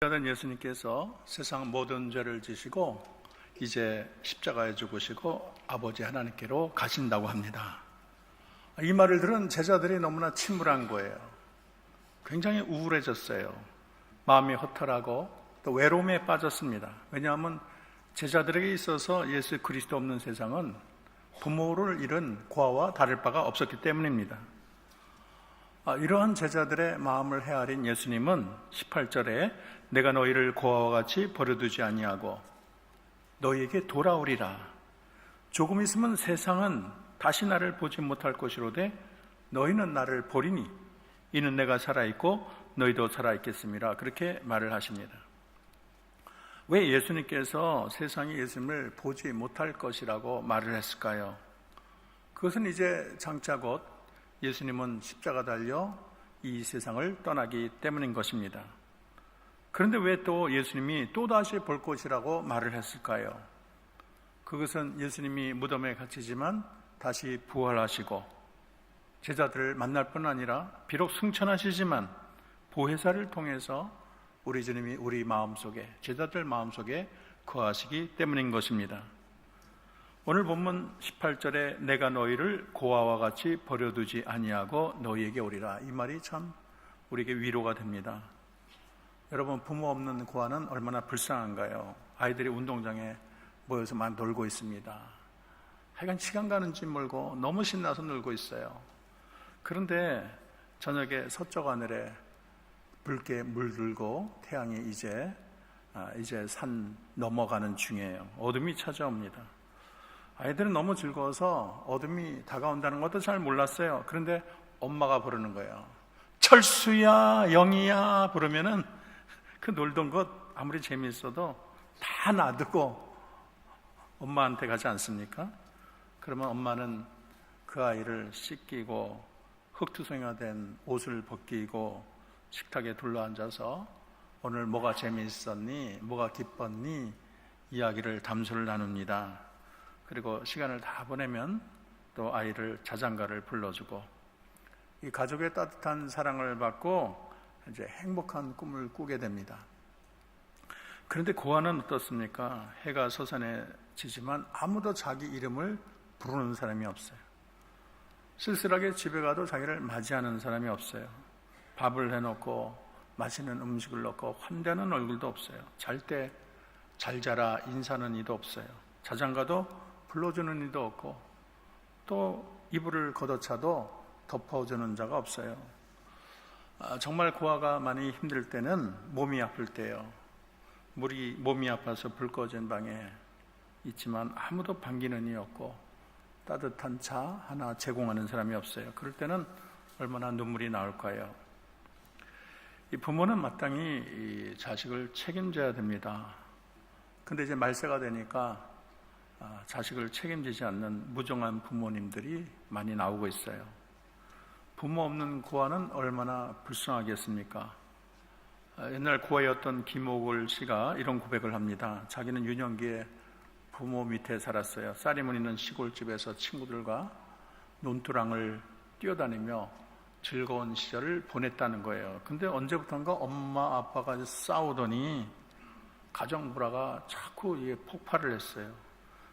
하던 예수님께서 세상 모든 죄를 지시고 이제 십자가에 죽으시고 아버지 하나님께로 가신다고 합니다. 이 말을 들은 제자들이 너무나 침울한 거예요. 굉장히 우울해졌어요. 마음이 허탈하고 또 외로움에 빠졌습니다. 왜냐하면 제자들에게 있어서 예수 그리스도 없는 세상은 부모를 잃은 고아와 다를 바가 없었기 때문입니다. 이러한 제자들의 마음을 헤아린 예수님은 18절에 내가 너희를 고아와 같이 버려두지 아니하고 너희에게 돌아오리라. 조금 있으면 세상은 다시 나를 보지 못할 것이로되 너희는 나를 보리니 이는 내가 살아있고 너희도 살아있겠습니다. 그렇게 말을 하십니다. 왜 예수님께서 세상이 예수님을 보지 못할 것이라고 말을 했을까요? 그것은 이제 장차 곧 예수님은 십자가 달려 이 세상을 떠나기 때문인 것입니다. 그런데 왜 또 예수님이 또다시 볼 것이라고 말을 했을까요? 그것은 예수님이 무덤에 갇히지만 다시 부활하시고 제자들을 만날 뿐 아니라 비록 승천하시지만 보혜사를 통해서 우리 주님이 우리 마음속에, 제자들 마음속에 거하시기 때문인 것입니다. 오늘 본문 18절에 내가 너희를 고아와 같이 버려두지 아니하고 너희에게 오리라. 이 말이 참 우리에게 위로가 됩니다. 여러분, 부모 없는 고아는 얼마나 불쌍한가요? 아이들이 운동장에 모여서 막 놀고 있습니다. 하여간 시간 가는 줄 모르고 너무 신나서 놀고 있어요. 그런데 저녁에 서쪽 하늘에 붉게 물들고 태양이 이제 산 넘어가는 중이에요. 어둠이 찾아옵니다. 아이들은 너무 즐거워서 어둠이 다가온다는 것도 잘 몰랐어요. 그런데 엄마가 부르는 거예요. 철수야, 영희야 부르면은 그 놀던 것 아무리 재미있어도 다 놔두고 엄마한테 가지 않습니까? 그러면 엄마는 그 아이를 씻기고 흙투성이된 옷을 벗기고 식탁에 둘러앉아서 오늘 뭐가 재미있었니? 뭐가 기뻤니? 이야기를 담소를 나눕니다. 그리고 시간을 다 보내면 또 아이를 자장가를 불러주고 이 가족의 따뜻한 사랑을 받고 이제 행복한 꿈을 꾸게 됩니다. 그런데 고아는 어떻습니까? 해가 솟아내지만 아무도 자기 이름을 부르는 사람이 없어요. 쓸쓸하게 집에 가도 자기를 맞이하는 사람이 없어요. 밥을 해놓고 맛있는 음식을 넣고 환대하는 얼굴도 없어요. 잘 때 잘 자라 인사하는 이도 없어요. 자장가도 불러주는 이도 없고 또 이불을 걷어차도 덮어주는 자가 없어요. 정말 고아가 많이 힘들 때는 몸이 아플 때요. 몸이 아파서 불 꺼진 방에 있지만 아무도 반기는 이 없고 따뜻한 차 하나 제공하는 사람이 없어요. 그럴 때는 얼마나 눈물이 나올까요? 이 부모는 마땅히 이 자식을 책임져야 됩니다. 근데 이제 말세가 되니까 자식을 책임지지 않는 무정한 부모님들이 많이 나오고 있어요. 부모 없는 고아는 얼마나 불쌍하겠습니까? 옛날 고아였던 김옥을 씨가 이런 고백을 합니다. 자기는 유년기에 부모 밑에 살았어요. 쌀이문 있는 시골집에서 친구들과 논두랑을 뛰어다니며 즐거운 시절을 보냈다는 거예요. 근데 언제부턴가 엄마 아빠가 싸우더니 가정 불화가 자꾸 폭발을 했어요.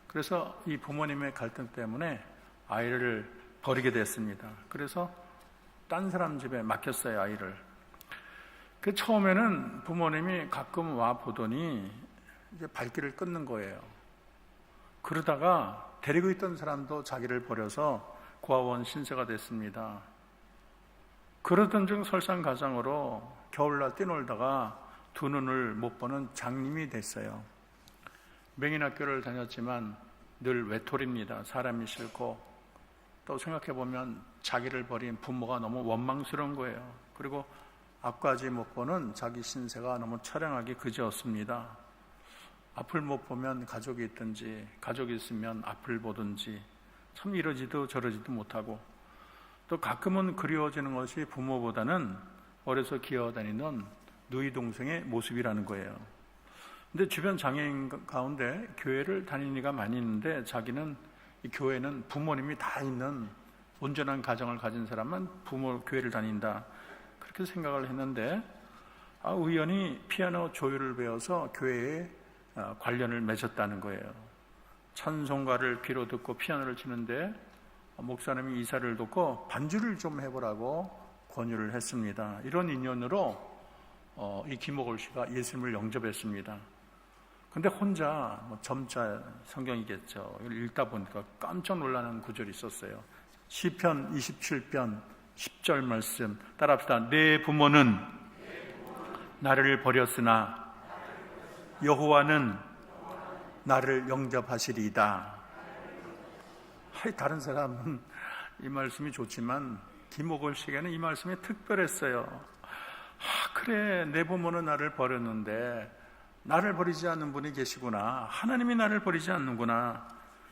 그래서 이 부모님의 갈등 때문에 아이를 버리게 됐습니다. 그래서 딴 사람 집에 맡겼어요, 아이를. 그 처음에는 부모님이 가끔 와 보더니 이제 발길을 끊는 거예요. 그러다가 데리고 있던 사람도 자기를 버려서 고아원 신세가 됐습니다. 그러던 중 설상가상으로 겨울날 뛰놀다가 두 눈을 못 보는 장님이 됐어요. 맹인학교를 다녔지만 늘 외톨입니다. 사람이 싫고 또 생각해보면 자기를 버린 부모가 너무 원망스러운 거예요. 그리고 앞까지 못 보는 자기 신세가 너무 처량하기 그지없습니다. 앞을 못 보면 가족이 있든지 가족이 있으면 앞을 보든지 참 이러지도 저러지도 못하고 또 가끔은 그리워지는 것이 부모보다는 어려서 기어다니는 누이 동생의 모습이라는 거예요. 근데 주변 장애인 가운데 교회를 다니는 이가 많이 있는데 자기는 이 교회는 부모님이 다 있는 온전한 가정을 가진 사람만 교회를 다닌다 그렇게 생각을 했는데 우연히 피아노 조율을 배워서 교회에 관련을 맺었다는 거예요. 찬송가를 귀로 듣고 피아노를 치는데 목사님이 이사를 돕고 반주를 좀 해보라고 권유를 했습니다. 이런 인연으로 이 김옥월 씨가 예수님을 영접했습니다. 근데 혼자 점자 성경이겠죠. 이걸 읽다 보니까 깜짝 놀라는 구절이 있었어요. 시편 27편 10절 말씀 따라합시다. 내 부모는 나를 버렸으나 여호와는 나를 영접하시리이다. 다른 사람은 이 말씀이 좋지만 김옥월 씨에게는 이 말씀이 특별했어요. 그래, 내 부모는 나를 버렸는데 나를 버리지 않는 분이 계시구나. 하나님이 나를 버리지 않는구나.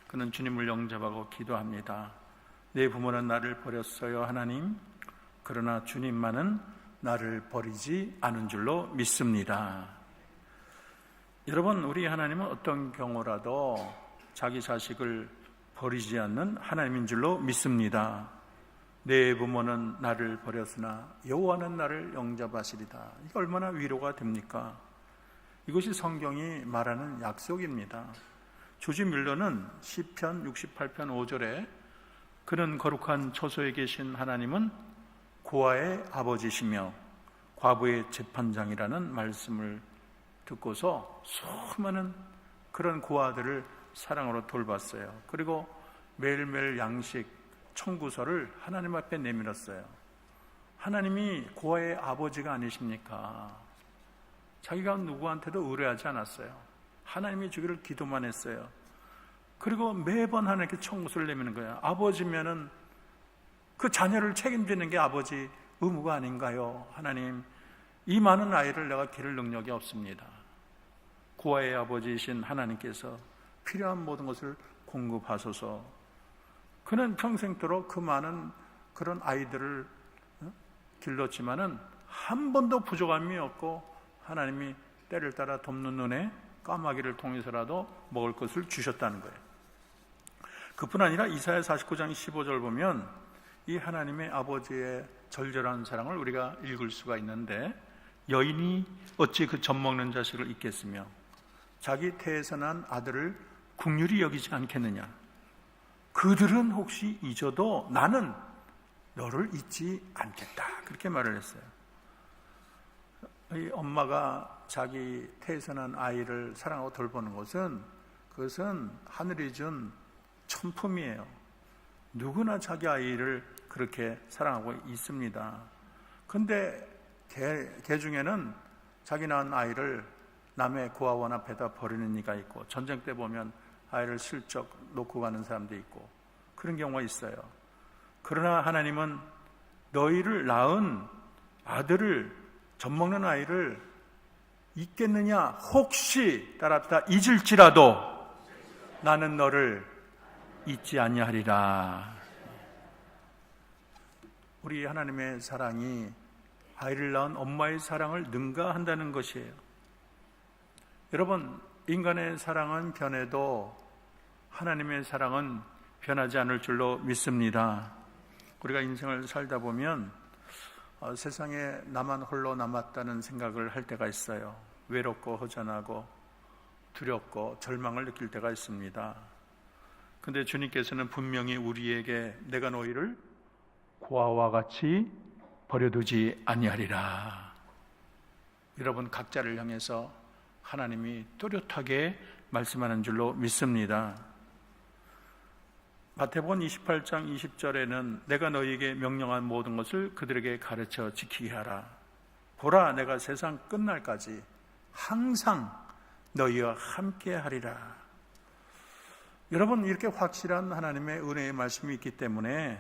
그는 주님을 영접하고 기도합니다. 내 부모는 나를 버렸어요, 하나님. 그러나 주님만은 나를 버리지 않은 줄로 믿습니다. 여러분, 우리 하나님은 어떤 경우라도 자기 자식을 버리지 않는 하나님인 줄로 믿습니다. 내 부모는 나를 버렸으나 여호와는 나를 영접하시리다. 이게 얼마나 위로가 됩니까? 이것이 성경이 말하는 약속입니다. 조지 뮬러는 시편 68편 5절에 그는 거룩한 처소에 계신 하나님은 고아의 아버지시며 과부의 재판장이라는 말씀을 듣고서 수많은 그런 고아들을 사랑으로 돌봤어요. 그리고 매일매일 양식 청구서를 하나님 앞에 내밀었어요. 하나님이 고아의 아버지가 아니십니까? 자기가 누구한테도 의뢰하지 않았어요. 하나님이 주기를 기도만 했어요. 그리고 매번 하나님께 청구서를 내미는 거예요. 아버지면은 그 자녀를 책임지는 게 아버지 의무가 아닌가요? 하나님, 이 많은 아이를 내가 기를 능력이 없습니다. 고아의 아버지이신 하나님께서 필요한 모든 것을 공급하소서. 그는 평생토록 그 많은 그런 아이들을 길렀지만은 한 번도 부족함이 없고 하나님이 때를 따라 돕는 눈에 까마귀를 통해서라도 먹을 것을 주셨다는 거예요. 그뿐 아니라 이사야 49장 15절 보면 이 하나님의 아버지의 절절한 사랑을 우리가 읽을 수가 있는데, 여인이 어찌 그 젖먹는 자식을 잊겠으며 자기 태에서 난 아들을 긍휼히 여기지 않겠느냐. 그들은 혹시 잊어도 나는 너를 잊지 않겠다. 그렇게 말을 했어요. 이 엄마가 자기 태에서 난 아이를 사랑하고 돌보는 것은, 그것은 하늘이 준 천품이에요. 누구나 자기 아이를 그렇게 사랑하고 있습니다. 근데 개 중에는 자기 낳은 아이를 남의 고아원 앞에다 버리는 이가 있고, 전쟁 때 보면 아이를 슬쩍 놓고 가는 사람도 있고, 그런 경우가 있어요. 그러나 하나님은 너희를 낳은 아들을, 젖먹는 아이를 잊겠느냐? 혹시 따라합시다. 잊을지라도 나는 너를 잊지 아니하리라. 우리 하나님의 사랑이 아이를 낳은 엄마의 사랑을 능가한다는 것이에요. 여러분, 인간의 사랑은 변해도 하나님의 사랑은 변하지 않을 줄로 믿습니다. 우리가 인생을 살다 보면 세상에 나만 홀로 남았다는 생각을 할 때가 있어요. 외롭고 허전하고 두렵고 절망을 느낄 때가 있습니다. 근데 주님께서는 분명히 우리에게 내가 너희를 고아와 같이 버려두지 아니하리라. 여러분, 각자를 향해서 하나님이 또렷하게 말씀하는 줄로 믿습니다. 마태복음 28장 20절에는 내가 너희에게 명령한 모든 것을 그들에게 가르쳐 지키게 하라. 보라, 내가 세상 끝날까지 항상 너희와 함께 하리라. 여러분, 이렇게 확실한 하나님의 은혜의 말씀이 있기 때문에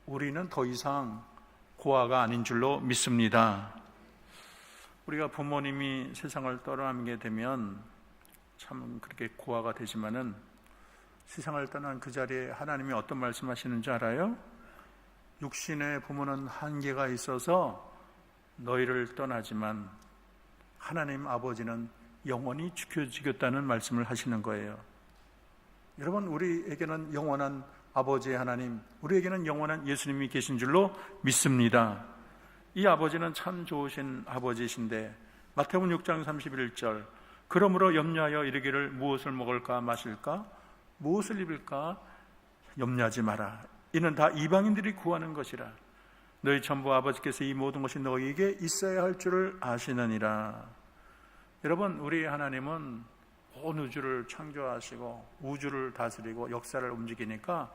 우리는 더 이상 고아가 아닌 줄로 믿습니다. 우리가 부모님이 세상을 떠나게 되면 참 그렇게 고아가 되지만은 세상을 떠난 그 자리에 하나님이 어떤 말씀하시는지 알아요? 육신의 부모는 한계가 있어서 너희를 떠나지만 하나님 아버지는 영원히 지켜주겠다는 말씀을 하시는 거예요. 여러분, 우리에게는 영원한 아버지 하나님, 우리에게는 영원한 예수님이 계신 줄로 믿습니다. 이 아버지는 참 좋으신 아버지신데 마태복음 6장 31절 그러므로 염려하여 이르기를 무엇을 먹을까 마실까 무엇을 입을까 염려하지 마라. 이는 다 이방인들이 구하는 것이라. 너희 전부 아버지께서 이 모든 것이 너희에게 있어야 할 줄을 아시느니라. 여러분, 우리 하나님은 온 우주를 창조하시고 우주를 다스리고 역사를 움직이니까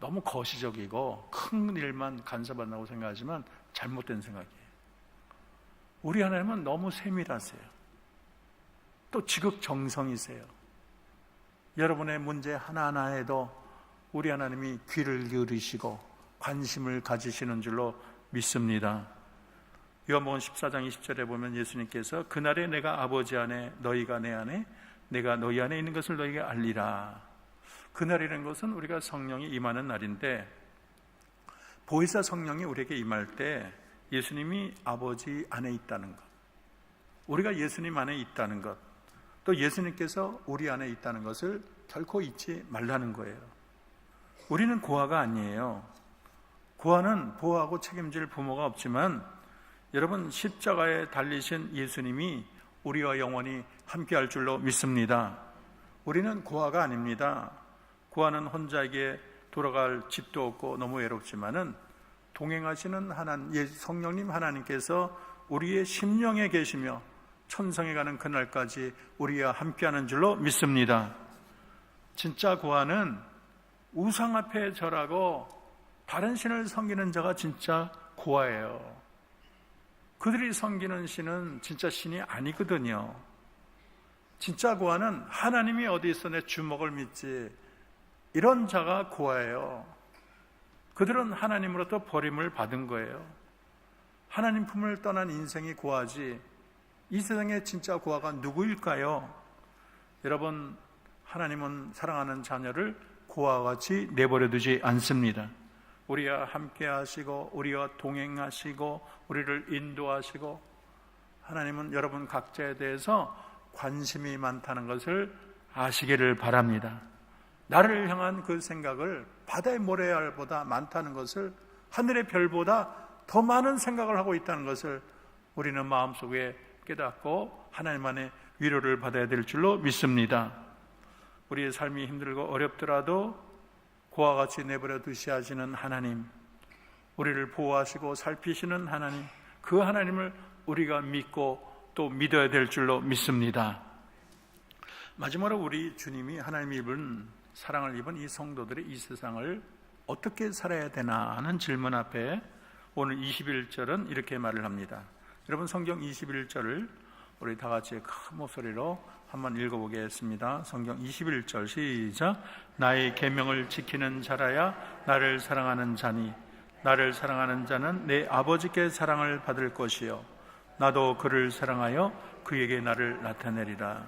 너무 거시적이고 큰 일만 간섭한다고 생각하지만 잘못된 생각이에요. 우리 하나님은 너무 세밀하세요. 또 지극정성이세요. 여러분의 문제 하나하나에도 우리 하나님이 귀를 기울이시고 관심을 가지시는 줄로 믿습니다. 요한복음 14장 20절에 보면 예수님께서 그날에 내가 아버지 안에 너희가 내 안에 내가 너희 안에 있는 것을 너희에게 알리라. 그날이라는 것은 우리가 성령이 임하는 날인데 보혜사 성령이 우리에게 임할 때 예수님이 아버지 안에 있다는 것, 우리가 예수님 안에 있다는 것, 또 예수님께서 우리 안에 있다는 것을 결코 잊지 말라는 거예요. 우리는 고아가 아니에요. 고아는 보호하고 책임질 부모가 없지만 여러분, 십자가에 달리신 예수님이 우리와 영원히 함께할 줄로 믿습니다. 우리는 고아가 아닙니다. 고아는 혼자에게 돌아갈 집도 없고 너무 외롭지만은 동행하시는 성령님 하나님께서 우리의 심령에 계시며 천성에 가는 그날까지 우리와 함께하는 줄로 믿습니다. 진짜 고아는 우상 앞에 절하고 다른 신을 섬기는 자가 진짜 고아예요. 그들이 섬기는 신은 진짜 신이 아니거든요. 진짜 고아는 하나님이 어디 있어 내 주먹을 믿지, 이런 자가 고아예요. 그들은 하나님으로부터 버림을 받은 거예요. 하나님 품을 떠난 인생이 고아지, 이 세상에 진짜 고아가 누구일까요? 여러분, 하나님은 사랑하는 자녀를 고아와 같이 내버려 두지 않습니다. 우리와 함께 하시고 우리와 동행하시고 우리를 인도하시고, 하나님은 여러분 각자에 대해서 관심이 많다는 것을 아시기를 바랍니다. 나를 향한 그 생각을 바다의 모래알보다 많다는 것을, 하늘의 별보다 더 많은 생각을 하고 있다는 것을 우리는 마음속에 깨닫고 하나님 안에 위로를 받아야 될 줄로 믿습니다. 우리의 삶이 힘들고 어렵더라도 고아와 같이 내버려 두시하시는 하나님, 우리를 보호하시고 살피시는 하나님, 그 하나님을 우리가 믿고 또 믿어야 될 줄로 믿습니다. 마지막으로 우리 주님이 하나님이 사랑을 입은 이 성도들이 이 세상을 어떻게 살아야 되나 하는 질문 앞에 오늘 21절은 이렇게 말을 합니다. 여러분, 성경 21절을 우리 다 같이 큰 목소리로 한번 읽어보겠습니다. 성경 21절 시작. 나의 계명을 지키는 자라야 나를 사랑하는 자니 나를 사랑하는 자는 내 아버지께 사랑을 받을 것이요 나도 그를 사랑하여 그에게 나를 나타내리라.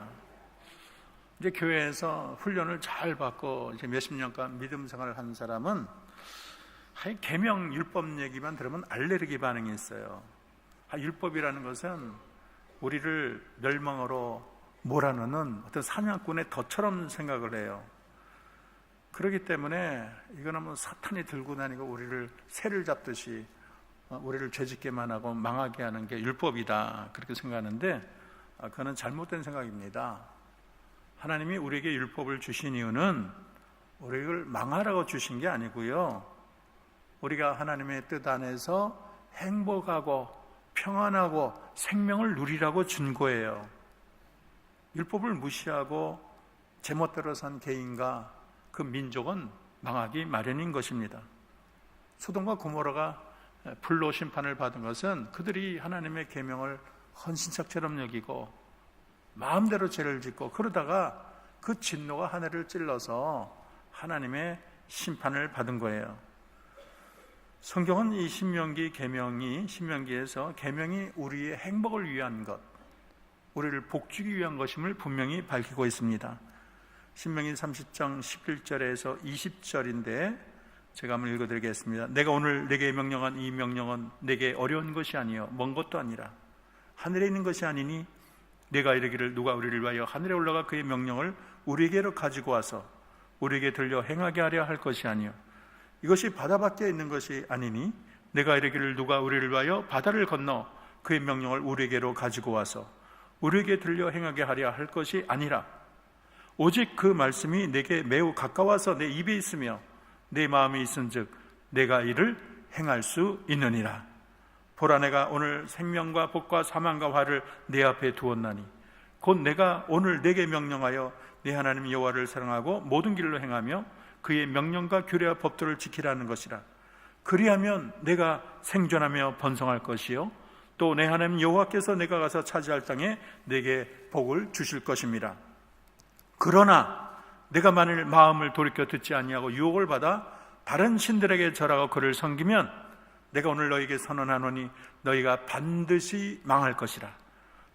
이제 교회에서 훈련을 잘 받고 이제 몇십 년간 믿음 생활을 한 사람은 계명 율법 얘기만 들으면 알레르기 반응이 있어요. 율법이라는 것은 우리를 멸망으로 몰아넣는 어떤 사냥꾼의 덫처럼 생각을 해요. 그렇기 때문에 이거는 뭐 사탄이 들고 다니고 우리를 새를 잡듯이 우리를 죄짓게만 하고 망하게 하는 게 율법이다, 그렇게 생각하는데 그거는 잘못된 생각입니다. 하나님이 우리에게 율법을 주신 이유는 우리를 망하라고 주신 게 아니고요, 우리가 하나님의 뜻 안에서 행복하고 평안하고 생명을 누리라고 준 거예요. 율법을 무시하고 제멋대로 산 개인과 그 민족은 망하기 마련인 것입니다. 소돔과 고모라가 불로 심판을 받은 것은 그들이 하나님의 계명을 헌신짝처럼 여기고 마음대로 죄를 짓고 그러다가 그 진노가 하늘을 찔러서 하나님의 심판을 받은 거예요. 성경은 이 신명기에서 계명이 우리의 행복을 위한 것, 우리를 복주기 위한 것임을 분명히 밝히고 있습니다. 신명기 30장 11절에서 20절인데 제가 한번 읽어드리겠습니다. 내가 오늘 내게 명령한 이 명령은 내게 어려운 것이 아니요 먼 것도 아니라 하늘에 있는 것이 아니니 내가 이르기를 누가 우리를 위하여 하늘에 올라가 그의 명령을 우리에게로 가지고 와서 우리에게 들려 행하게 하려 할 것이 아니요 이것이 바다 밖에 있는 것이 아니니 내가 이르기를 누가 우리를 위하여 바다를 건너 그의 명령을 우리에게로 가지고 와서 우리에게 들려 행하게 하려 할 것이 아니라 오직 그 말씀이 내게 매우 가까워서 내 입에 있으며 내 마음에 있은즉 내가 이를 행할 수 있느니라. 보라, 내가 오늘 생명과 복과 사망과 화를 내 앞에 두었나니 곧 내가 오늘 내게 명령하여 내 하나님 여호와를 사랑하고 모든 길로 행하며 그의 명령과 규례와 법도를 지키라는 것이라. 그리하면 내가 생존하며 번성할 것이요 또 내 하나님 여호와께서 내가 가서 차지할 땅에 내게 복을 주실 것입니다. 그러나 내가 만일 마음을 돌이켜 듣지 아니하고 유혹을 받아 다른 신들에게 절하고 그를 섬기면 내가 오늘 너희에게 선언하노니 너희가 반드시 망할 것이라.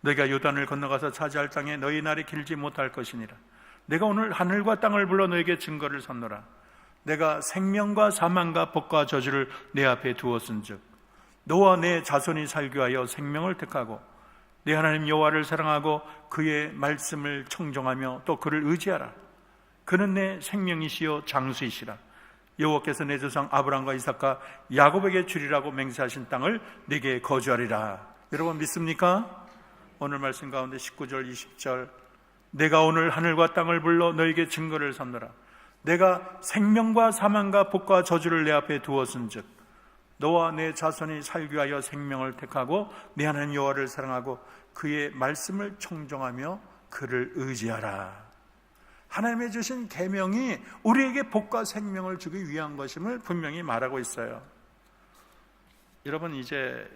너희가 요단을 건너가서 차지할 땅에 너희 날이 길지 못할 것이니라. 내가 오늘 하늘과 땅을 불러 너희에게 증거를 선노라. 내가 생명과 사망과 복과 저주를 내 앞에 두었은즉 너와 내 자손이 살기 위하여 생명을 택하고 내 하나님 여호와를 사랑하고 그의 말씀을 청종하며 또 그를 의지하라. 그는 내 생명이시요 장수이시라. 여호와께서 내 조상 아브라함과 이삭과 야곱에게 주리라고 맹세하신 땅을 내게 거주하리라. 여러분 믿습니까? 오늘 말씀 가운데 19절 20절 내가 오늘 하늘과 땅을 불러 너에게 증거를 삼노라. 내가 생명과 사망과 복과 저주를 내 앞에 두었은즉 너와 내 자손이 살기 위하여 생명을 택하고 내 하나님 여호와를 사랑하고 그의 말씀을 청종하며 그를 의지하라. 하나님의 주신 계명이 우리에게 복과 생명을 주기 위한 것임을 분명히 말하고 있어요. 여러분 이제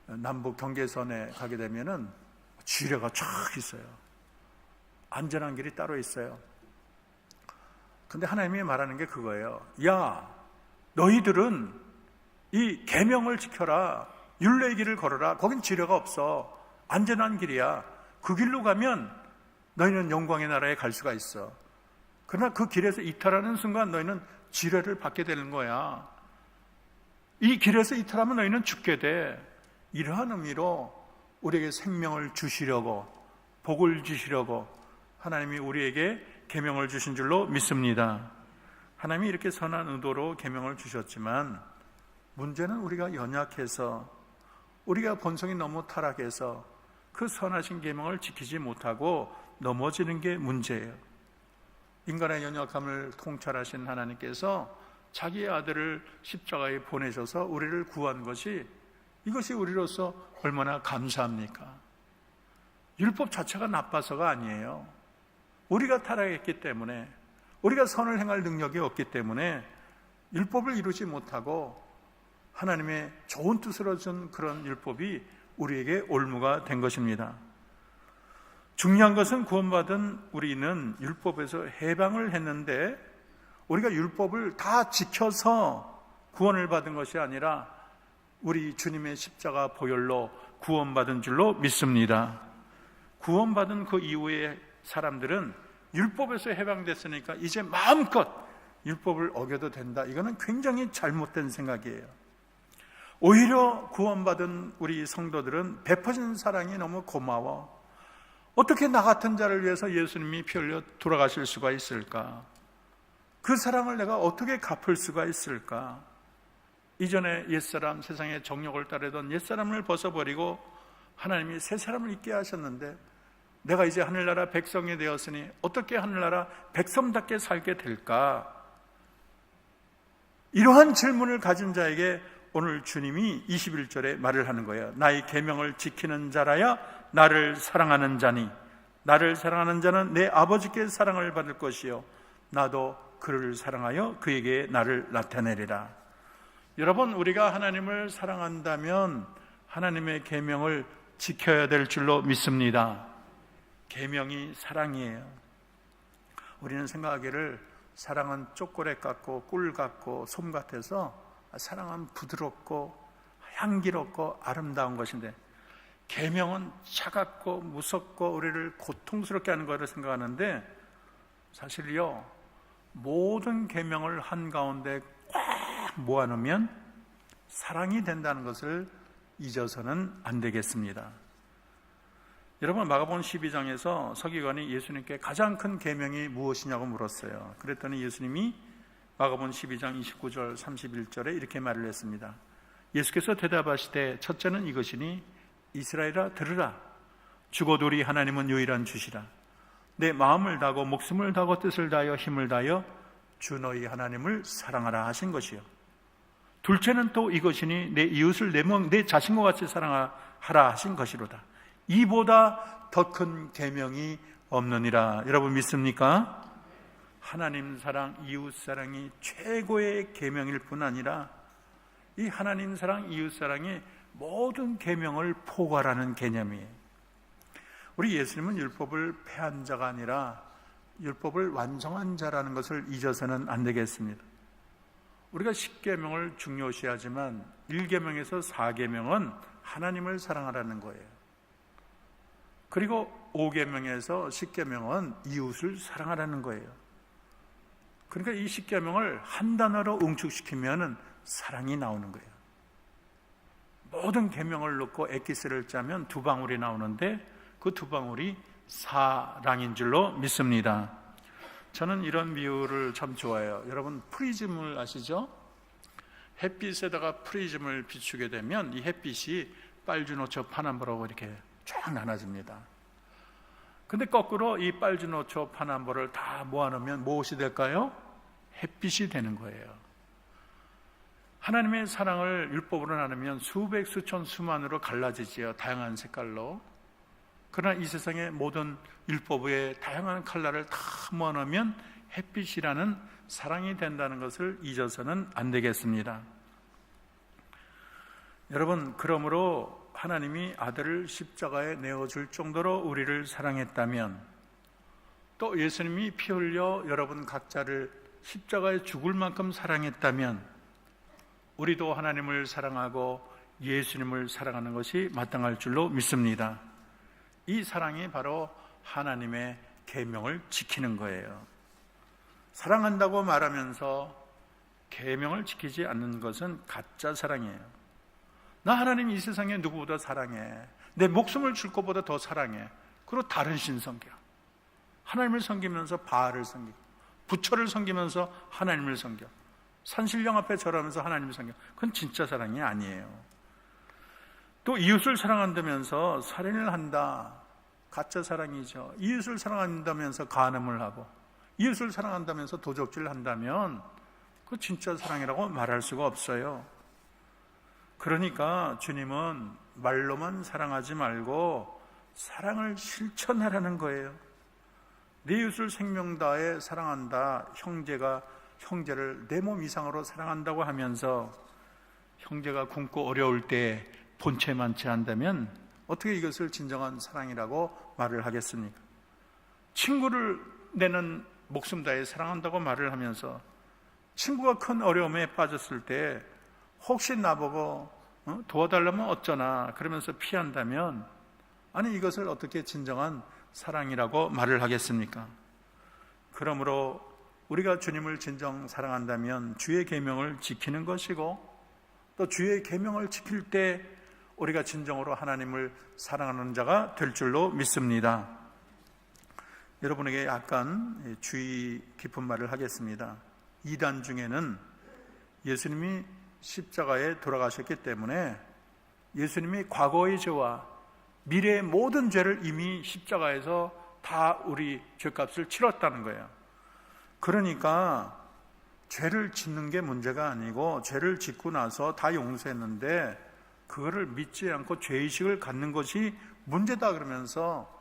남북 경계선에 가게 되면은 지뢰가 쫙 있어요. 안전한 길이 따로 있어요. 근데 하나님이 말하는 게 그거예요. 야, 너희들은 이 계명을 지켜라. 율례의 길을 걸어라. 거긴 지뢰가 없어. 안전한 길이야. 그 길로 가면 너희는 영광의 나라에 갈 수가 있어. 그러나 그 길에서 이탈하는 순간 너희는 지뢰를 받게 되는 거야. 이 길에서 이탈하면 너희는 죽게 돼. 이러한 의미로 우리에게 생명을 주시려고, 복을 주시려고 하나님이 우리에게 계명을 주신 줄로 믿습니다. 하나님이 이렇게 선한 의도로 계명을 주셨지만 문제는 우리가 연약해서, 우리가 본성이 너무 타락해서 그 선하신 계명을 지키지 못하고 넘어지는 게 문제예요. 인간의 연약함을 통찰하신 하나님께서 자기의 아들을 십자가에 보내셔서 우리를 구한 것이, 이것이 우리로서 얼마나 감사합니까? 율법 자체가 나빠서가 아니에요. 우리가 타락했기 때문에, 우리가 선을 행할 능력이 없기 때문에 율법을 이루지 못하고 하나님의 좋은 뜻으로 준 그런 율법이 우리에게 올무가 된 것입니다. 중요한 것은 구원받은 우리는 율법에서 해방을 했는데 우리가 율법을 다 지켜서 구원을 받은 것이 아니라 우리 주님의 십자가 보혈로 구원받은 줄로 믿습니다. 구원받은 그 이후의 사람들은 율법에서 해방됐으니까 이제 마음껏 율법을 어겨도 된다. 이거는 굉장히 잘못된 생각이에요. 오히려 구원받은 우리 성도들은 베푸신 사랑이 너무 고마워. 어떻게 나 같은 자를 위해서 예수님이 피 흘려 돌아가실 수가 있을까? 그 사랑을 내가 어떻게 갚을 수가 있을까? 이전에 옛사람, 세상의 정욕을 따르던 옛사람을 벗어버리고 하나님이 새 사람을 있게 하셨는데 내가 이제 하늘나라 백성이 되었으니 어떻게 하늘나라 백성답게 살게 될까? 이러한 질문을 가진 자에게 오늘 주님이 21절에 말을 하는 거예요. 나의 계명을 지키는 자라야 나를 사랑하는 자니 나를 사랑하는 자는 내 아버지께 사랑을 받을 것이요 나도 그를 사랑하여 그에게 나를 나타내리라. 여러분, 우리가 하나님을 사랑한다면 하나님의 계명을 지켜야 될 줄로 믿습니다. 계명이 사랑이에요. 우리는 생각하기를 사랑은 초콜릿 같고 꿀 같고 솜 같아서 사랑은 부드럽고 향기롭고 아름다운 것인데 계명은 차갑고 무섭고 우리를 고통스럽게 하는 거를 생각하는데 사실요, 모든 계명을 한가운데 꽉 모아놓으면 사랑이 된다는 것을 잊어서는 안 되겠습니다. 여러분, 마가복음 12장에서 서기관이 예수님께 가장 큰 계명이 무엇이냐고 물었어요. 그랬더니 예수님이 마가복음 12장 29절 31절에 이렇게 말을 했습니다. 예수께서 대답하시되 첫째는 이것이니 이스라엘아 들으라. 죽어도리 하나님은 유일한 주시라. 내 마음을 다하고 목숨을 다하고 뜻을 다하여 힘을 다하여 주 너희 하나님을 사랑하라 하신 것이요. 둘째는 또 이것이니 내 이웃을 내 자신과 같이 사랑하라 하신 것이로다. 이보다 더 큰 계명이 없느니라. 여러분 믿습니까? 하나님 사랑, 이웃 사랑이 최고의 계명일 뿐 아니라 이 하나님 사랑, 이웃 사랑이 모든 계명을 포괄하는 개념이에요. 우리 예수님은 율법을 폐한 자가 아니라 율법을 완성한 자라는 것을 잊어서는 안 되겠습니다. 우리가 10계명을 중요시하지만 1계명에서 4계명은 하나님을 사랑하라는 거예요. 그리고 5계명에서 10계명은 이웃을 사랑하라는 거예요. 그러니까 이 10계명을 한 단어로 응축시키면 사랑이 나오는 거예요. 모든 계명을 넣고 엑기스를 짜면 2방울이 나오는데 그 2방울이 사랑인 줄로 믿습니다. 저는 이런 비유를 참 좋아해요. 여러분 프리즘을 아시죠? 햇빛에다가 프리즘을 비추게 되면 이 햇빛이 빨주노초 파남보라고 이렇게 쫙 나눠집니다. 근데 거꾸로 이 빨주노초 파남보를 다 모아놓으면 무엇이 될까요? 햇빛이 되는 거예요. 하나님의 사랑을 율법으로 나누면 수백, 수천, 수만으로 갈라지지요. 다양한 색깔로. 그러나 이 세상의 모든 율법의 다양한 컬러를 다 모아놓으면 햇빛이라는 사랑이 된다는 것을 잊어서는 안 되겠습니다. 여러분, 그러므로 하나님이 아들을 십자가에 내어줄 정도로 우리를 사랑했다면, 또 예수님이 피 흘려 여러분 각자를 십자가에 죽을 만큼 사랑했다면 우리도 하나님을 사랑하고 예수님을 사랑하는 것이 마땅할 줄로 믿습니다. 이 사랑이 바로 하나님의 계명을 지키는 거예요. 사랑한다고 말하면서 계명을 지키지 않는 것은 가짜 사랑이에요. 나 하나님 이 세상에 누구보다 사랑해. 내 목숨을 줄 것보다 더 사랑해. 그리고 다른 신 섬겨. 하나님을 섬기면서 바알을 섬기고, 부처를 섬기면서 하나님을 섬겨, 산신령 앞에 절하면서 하나님을 섬겨. 그건 진짜 사랑이 아니에요. 또 이웃을 사랑한다면서 살인을 한다. 가짜 사랑이죠. 이웃을 사랑한다면서 간음을 하고, 이웃을 사랑한다면서 도적질을 한다면 그 진짜 사랑이라고 말할 수가 없어요. 그러니까 주님은 말로만 사랑하지 말고 사랑을 실천하라는 거예요. 내 이웃을 생명 다해 사랑한다. 형제가 형제를 내 몸 이상으로 사랑한다고 하면서 형제가 굶고 어려울 때 본체만 채한다면 어떻게 이것을 진정한 사랑이라고 말을 하겠습니까? 친구를 내는 목숨 다해 사랑한다고 말을 하면서 친구가 큰 어려움에 빠졌을 때 혹시 나보고 도와달라면 어쩌나 그러면서 피한다면, 아니 이것을 어떻게 진정한 사랑이라고 말을 하겠습니까? 그러므로 우리가 주님을 진정 사랑한다면 주의 계명을 지키는 것이고, 또 주의 계명을 지킬 때 우리가 진정으로 하나님을 사랑하는 자가 될 줄로 믿습니다. 여러분에게 약간 주의 깊은 말을 하겠습니다. 이단 중에는 예수님이 십자가에 돌아가셨기 때문에 예수님이 과거의 죄와 미래의 모든 죄를 이미 십자가에서 다 우리 죄값을 치렀다는 거예요. 그러니까 죄를 짓는 게 문제가 아니고, 죄를 짓고 나서 다 용서했는데 그거를 믿지 않고 죄의식을 갖는 것이 문제다 그러면서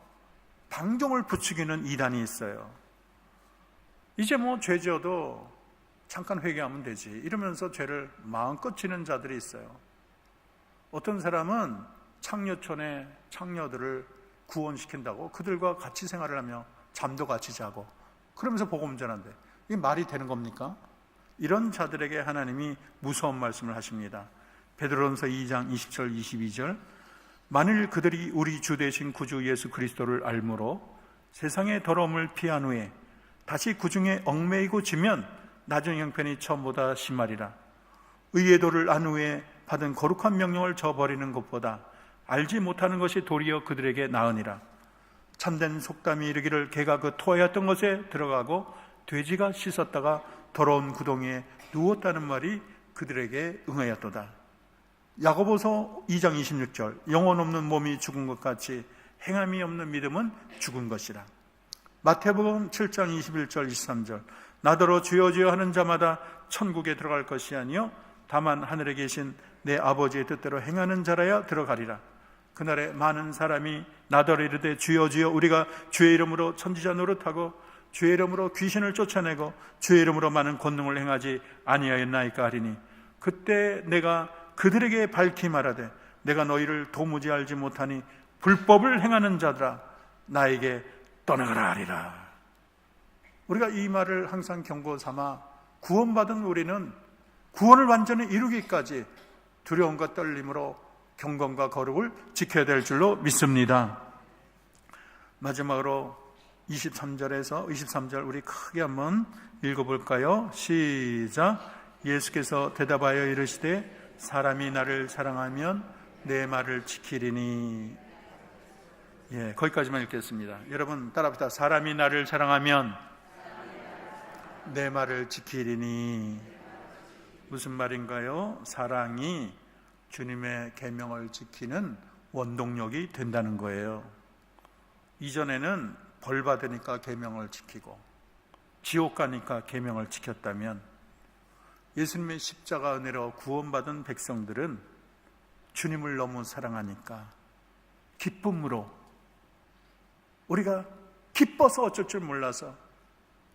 방종을 부추기는 이단이 있어요. 이제 뭐 죄 지어도 잠깐 회개하면 되지 이러면서 죄를 마음껏 지는 자들이 있어요. 어떤 사람은 창녀촌의 창녀들을 구원시킨다고 그들과 같이 생활을 하며 잠도 같이 자고 그러면서 복음 전한대. 이게 말이 되는 겁니까? 이런 자들에게 하나님이 무서운 말씀을 하십니다. 베드로전서 2장 20절 22절 만일 그들이 우리 주 되신 구주 예수 그리스도를 알므로 세상의 더러움을 피한 후에 다시 그 중에 얽매이고 지면 나중 형편이 처음보다 심하리라. 의의 도를 안 후에 받은 거룩한 명령을 저버리는 것보다 알지 못하는 것이 도리어 그들에게 나으니라. 참된 속담이 이르기를 개가 그 토하였던 것에 들어가고 돼지가 씻었다가 더러운 구덩이에 누웠다는 말이 그들에게 응하였도다. 야고보서 2장 26절 영혼 없는 몸이 죽은 것 같이 행함이 없는 믿음은 죽은 것이라. 마태복음 7장 21절 23절 나더러 주여 주여 하는 자마다 천국에 들어갈 것이 아니요 다만 하늘에 계신 내 아버지의 뜻대로 행하는 자라야 들어가리라. 그날에 많은 사람이 나더러 이르되 주여 주여 우리가 주의 이름으로 선지자 노릇하고 주의 이름으로 귀신을 쫓아내고 주의 이름으로 많은 권능을 행하지 아니하였나이까 하리니 그때 내가 그들에게 밝히 말하되 내가 너희를 도무지 알지 못하니 불법을 행하는 자들아 나에게 떠나가라 하리라. 우리가 이 말을 항상 경고 삼아 구원받은 우리는 구원을 완전히 이루기까지 두려움과 떨림으로 경건과 거룩을 지켜야 될 줄로 믿습니다. 마지막으로 23절 우리 크게 한번 읽어볼까요? 시작. 예수께서 대답하여 이르시되 사람이 나를 사랑하면 내 말을 지키리니. 거기까지만 읽겠습니다. 여러분 따라합시다. 사람이 나를 사랑하면 내 말을 지키리니. 무슨 말인가요? 사랑이 주님의 계명을 지키는 원동력이 된다는 거예요. 이전에는 벌 받으니까 계명을 지키고 지옥 가니까 계명을 지켰다면 예수님의 십자가 은혜로 구원받은 백성들은 주님을 너무 사랑하니까 기쁨으로 우리가 기뻐서 어쩔 줄 몰라서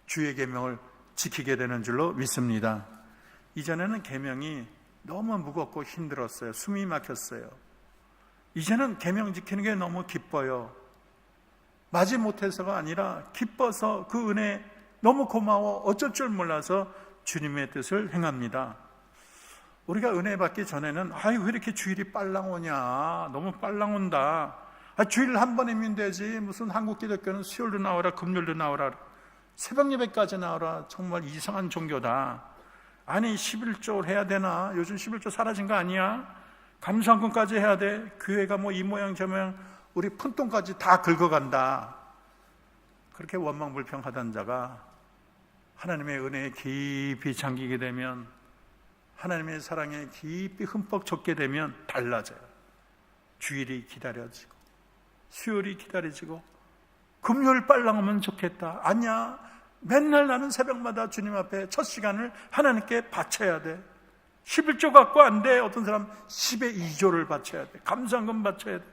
주의 계명을 지키게 되는 줄로 믿습니다. 이전에는 계명이 너무 무겁고 힘들었어요. 숨이 막혔어요. 이제는 계명 지키는 게 너무 기뻐요. 마지 못해서가 아니라 기뻐서 그 은혜 너무 고마워 어쩔 줄 몰라서 주님의 뜻을 행합니다. 우리가 은혜 받기 전에는 왜 이렇게 주일이 빨랑 오냐, 너무 빨랑 온다, 주일 한 번이면 되지, 무슨 한국 기독교는 수요일도 나오라 금요일도 나오라 새벽 예배까지 나오라, 정말 이상한 종교다. 아니 11조 해야 되나? 요즘 11조 사라진 거 아니야? 감사헌금까지 해야 돼? 교회가 뭐 이 모양 저 모양 우리 푼돈까지 다 긁어간다. 그렇게 원망불평하던 자가 하나님의 은혜에 깊이 잠기게 되면, 하나님의 사랑에 깊이 흠뻑 젖게 되면 달라져요. 주일이 기다려지고 수요일이 기다려지고 금요일 빨랑 오면 좋겠다. 아니야, 맨날 나는 새벽마다 주님 앞에 첫 시간을 하나님께 바쳐야 돼. 11조 갖고 안 돼. 어떤 사람 10의 2조를 바쳐야 돼. 감사헌금 바쳐야 돼.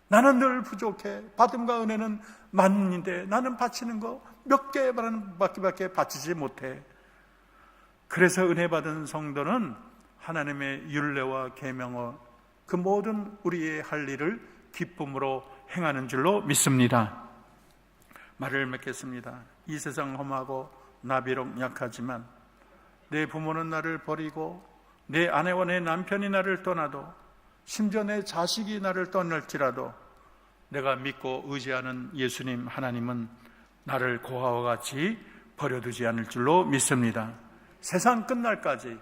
나는 늘 부족해. 받음과 은혜는 만인데 나는 바치는 거 몇 개밖에 바치지 못해. 그래서 은혜 받은 성도는 하나님의 율례와 계명과 그 모든 우리의 할 일을 기쁨으로 행하는 줄로 믿습니다. 말을 맺겠습니다. 이 세상 험하고 나 비록 약하지만 내 부모는 나를 버리고 내 아내와 내 남편이 나를 떠나도 심지어 내 자식이 나를 떠날지라도 내가 믿고 의지하는 예수님 하나님은 나를 고아와 같이 버려두지 않을 줄로 믿습니다. 세상 끝날까지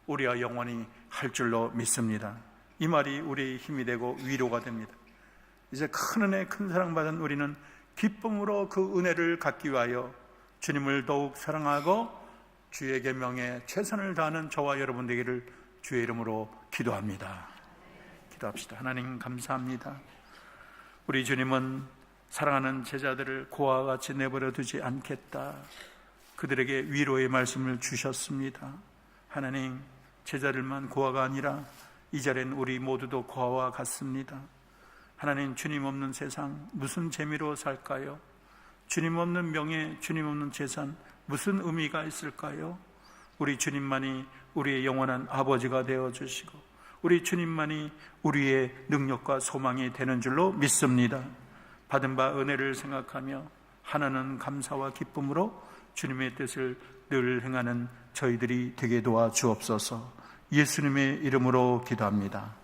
우리와 영원히 할 줄로 믿습니다. 이 말이 우리의 힘이 되고 위로가 됩니다. 이제 큰 은혜, 큰 사랑받은 우리는 기쁨으로 그 은혜를 갖기 위하여 주님을 더욱 사랑하고 주의 계명에 최선을 다하는 저와 여러분 되기를 주의 이름으로 기도합니다. 기도합시다. 하나님 감사합니다. 우리 주님은 사랑하는 제자들을 고아와 같이 내버려 두지 않겠다, 그들에게 위로의 말씀을 주셨습니다. 하나님, 제자들만 고아가 아니라 이 자리엔 우리 모두도 고아와 같습니다. 하나님, 주님 없는 세상 무슨 재미로 살까요? 주님 없는 명예, 주님 없는 재산 무슨 의미가 있을까요? 우리 주님만이 우리의 영원한 아버지가 되어주시고 우리 주님만이 우리의 능력과 소망이 되는 줄로 믿습니다. 받은 바 은혜를 생각하며 하나는 감사와 기쁨으로 주님의 뜻을 늘 행하는 저희들이 되게 도와 주옵소서. 예수님의 이름으로 기도합니다.